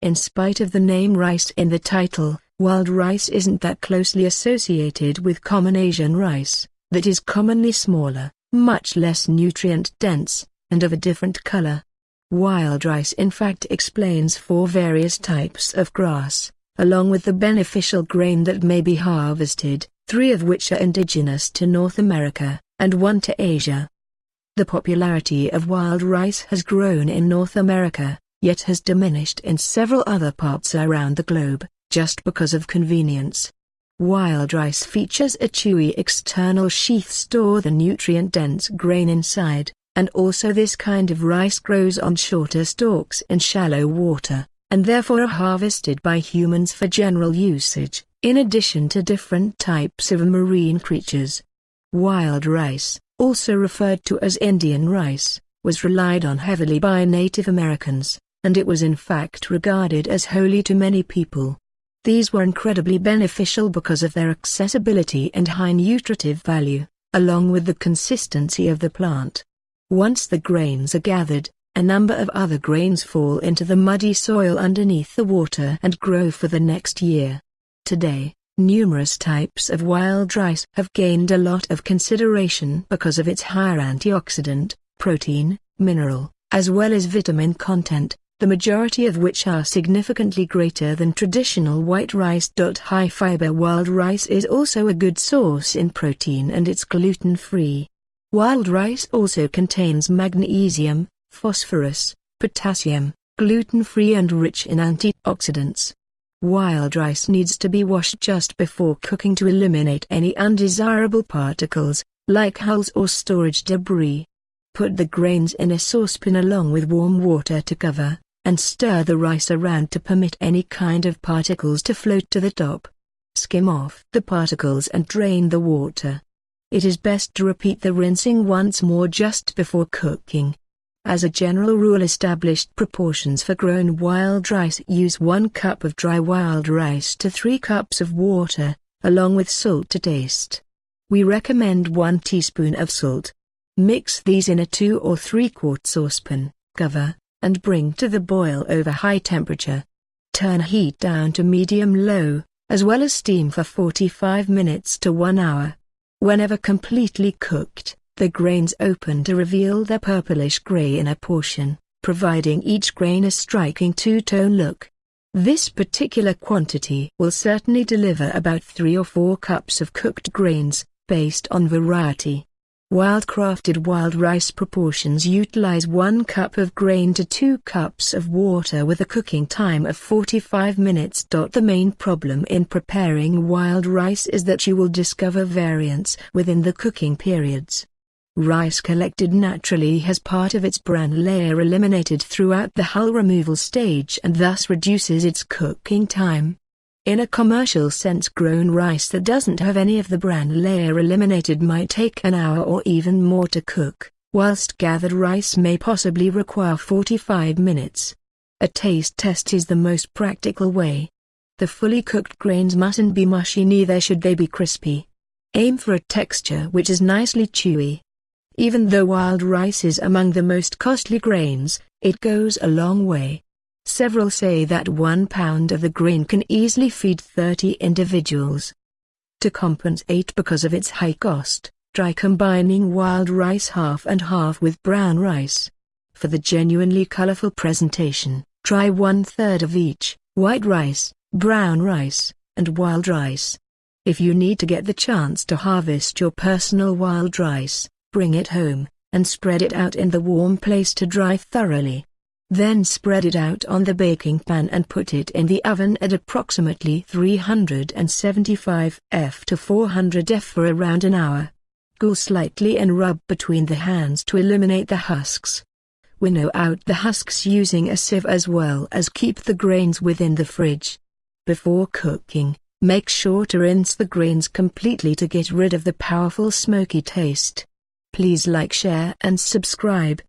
In spite of the name rice in the title, wild rice isn't that closely associated with common Asian rice, that is commonly smaller, much less nutrient-dense, and of a different color. Wild rice in fact explains 4 various types of grass, along with the beneficial grain that may be harvested, 3 of which are indigenous to North America, and 1 to Asia. The popularity of wild rice has grown in North America, yet has diminished in several other parts around the globe, just because of convenience. Wild rice features a chewy external sheath store the nutrient-dense grain inside, and also this kind of rice grows on shorter stalks in shallow water, and therefore are harvested by humans for general usage, in addition to different types of marine creatures. Wild rice, also referred to as Indian rice, was relied on heavily by Native Americans, and it was in fact regarded as holy to many people. These were incredibly beneficial because of their accessibility and high nutritive value, along with the consistency of the plant. Once the grains are gathered, a number of other grains fall into the muddy soil underneath the water and grow for the next year. Today, numerous types of wild rice have gained a lot of consideration because of its higher antioxidant, protein, mineral, as well as vitamin content, the majority of which are significantly greater than traditional white rice. High-fiber wild rice is also a good source in protein and it's gluten-free. Wild rice also contains magnesium, phosphorus, potassium, gluten-free and rich in antioxidants. Wild rice needs to be washed just before cooking to eliminate any undesirable particles, like hulls or storage debris. Put the grains in a saucepan along with warm water to cover, and stir the rice around to permit any kind of particles to float to the top. Skim off the particles and drain the water. It is best to repeat the rinsing once more just before cooking. As a general rule, established proportions for grown wild rice: use 1 cup of dry wild rice to 3 cups of water, along with salt to taste. We recommend 1 teaspoon of salt. Mix these in a 2 or 3-quart saucepan, cover, and bring to the boil over high temperature. Turn heat down to medium-low, as well as steam for 45 minutes to 1 hour. Whenever completely cooked, the grains open to reveal their purplish-gray inner portion, providing each grain a striking two-tone look. This particular quantity will certainly deliver about 3 or 4 cups of cooked grains, based on variety. Wildcrafted wild rice proportions utilize 1 cup of grain to 2 cups of water with a cooking time of 45 minutes. The main problem in preparing wild rice is that you will discover variance within the cooking periods. Rice collected naturally has part of its bran layer eliminated throughout the hull removal stage and thus reduces its cooking time. In a commercial sense, grown rice that doesn't have any of the bran layer eliminated might take an hour or even more to cook, whilst gathered rice may possibly require 45 minutes. A taste test is the most practical way. The fully cooked grains mustn't be mushy, neither should they be crispy. Aim for a texture which is nicely chewy. Even though wild rice is among the most costly grains, it goes a long way. Several say that 1 pound of the grain can easily feed 30 individuals. To compensate because of its high cost, try combining wild rice half and half with brown rice. For the genuinely colorful presentation, try 1/3 of each: white rice, brown rice, and wild rice. If you need to get the chance to harvest your personal wild rice, bring it home, and spread it out in the warm place to dry thoroughly. Then spread it out on the baking pan and put it in the oven at approximately 375 F to 400 F for around an hour. Cool slightly and rub between the hands to eliminate the husks. Winnow out the husks using a sieve as well as keep the grains within the fridge. Before cooking, make sure to rinse the grains completely to get rid of the powerful smoky taste. Please like, share and subscribe.